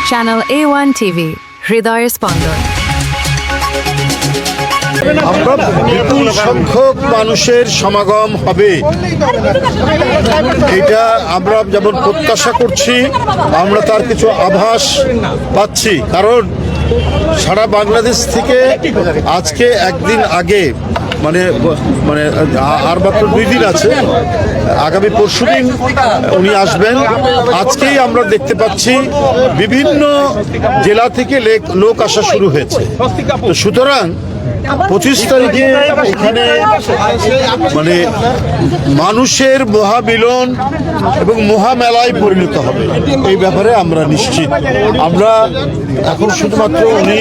Channel A1 TV, হৃদয়ের স্পন্দন। আমরা বিপুল সংখ্যক মানুষের সমাগম হবে, এটা আমরা যেমন প্রত্যাশা করছি, আমরা তার কিছু আভাস পাচ্ছি। কারণ সারা বাংলাদেশ থেকে আজকে একদিন আগে মানে মানে আর মাত্র 2 দিন আছে, আগামী পরশুদিন উনি আসবেন। আজকেই আমরা দেখতে পাচ্ছি বিভিন্ন জেলা থেকে লোক আসা শুরু হয়েছে। তো সুতরাং 25 তারিখে এখানে মানে মানুষের মহামিলন এবং মহামেলায় পরিণত হবে, এই ব্যাপারে আমরা নিশ্চিত। আমরা এখন শুধুমাত্র উনি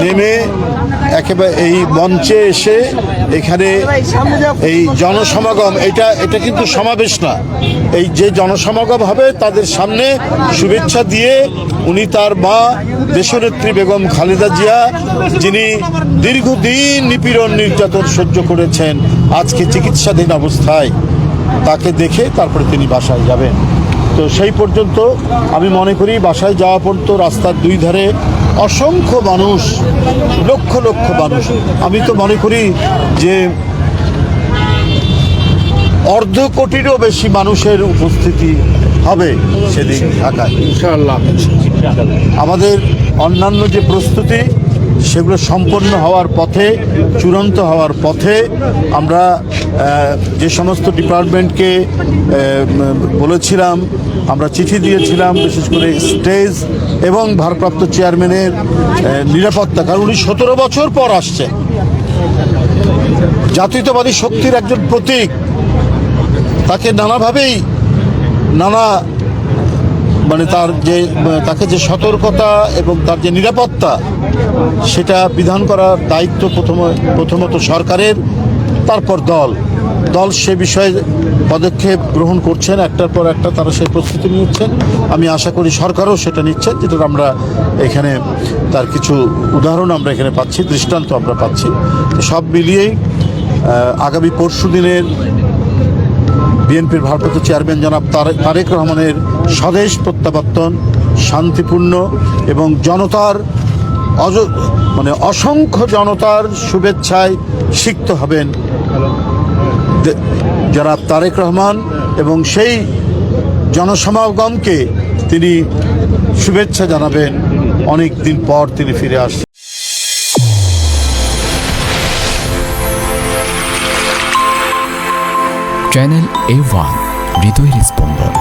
নেমে একেবারে এই মঞ্চে এসে এখানে এই জনসমাগম, এটা কিন্তু সমাবেশ না, এই যে জনসমাগম হবে তাদের সামনে শুভেচ্ছা দিয়ে উনি তার মা দেশনেত্রী বেগম খালেদা জিয়া, যিনি দীর্ঘদিন নিপীড়ন নির্যাতন সহ্য করেছেন, আজকে চিকিৎসাধীন অবস্থায়, তাকে দেখে তারপরে তিনি বাসায় যাবেন। তো সেই পর্যন্ত আমি মনে করি বাসায় যাওয়া পর্যন্ত রাস্তার 2 ধারে অসংখ্য মানুষ, লক্ষ লক্ষ মানুষ, আমি তো মনে করি যে 1/2 কোটিরও বেশি মানুষের উপস্থিতি হবে সেদিন ঢাকায় ইনশাআল্লাহ। আমাদের অন্যান্য যে প্রস্তুতি সেগুলো সম্পন্ন হওয়ার পথে, চূড়ান্ত হওয়ার পথে। আমরা যে সমস্ত ডিপার্টমেন্টকে বলেছিলাম, আমরা চিঠি দিয়েছিলাম, বিশেষ করে স্টেজ এবং ভারপ্রাপ্ত চেয়ারম্যানের নিরাপত্তা, কারণ উনি 17 বছর পর আসছেন, জাতীয়তাবাদী শক্তির একজন প্রতীক, তাকে নানাভাবেই মানে তাকে যে সতর্কতা এবং তার যে নিরাপত্তা, সেটা বিধান করার দায়িত্ব প্রথমত সরকারের, তারপর দল সে বিষয়ে পদক্ষেপ গ্রহণ করছেন, একটার পর একটা তারা সেই প্রস্তুতি নিচ্ছেন। আমি আশা করি সরকারও সেটা নিচ্ছেন, যেটা আমরা এখানে তার কিছু উদাহরণ আমরা এখানে পাচ্ছি, দৃষ্টান্ত আমরা পাচ্ছি। সব মিলিয়েই আগামী পরশু দিনের বিএনপির ভারপ্রাপ্ত চেয়ারম্যান জনাব তারেক রহমানের স্বদেশ প্রত্যাবর্তন শান্তিপূর্ণ এবং জনতার অসংখ্য জনতার শুভেচ্ছায় সিক্ত হবেন জনাব তারেক রহমান, এবং সেই জনসমাগমকে তিনি শুভেচ্ছা জানাবেন। অনেক দিন পর তিনি ফিরে আসছেন। চ্যানেল A1, হৃদয়ের স্পন্দন।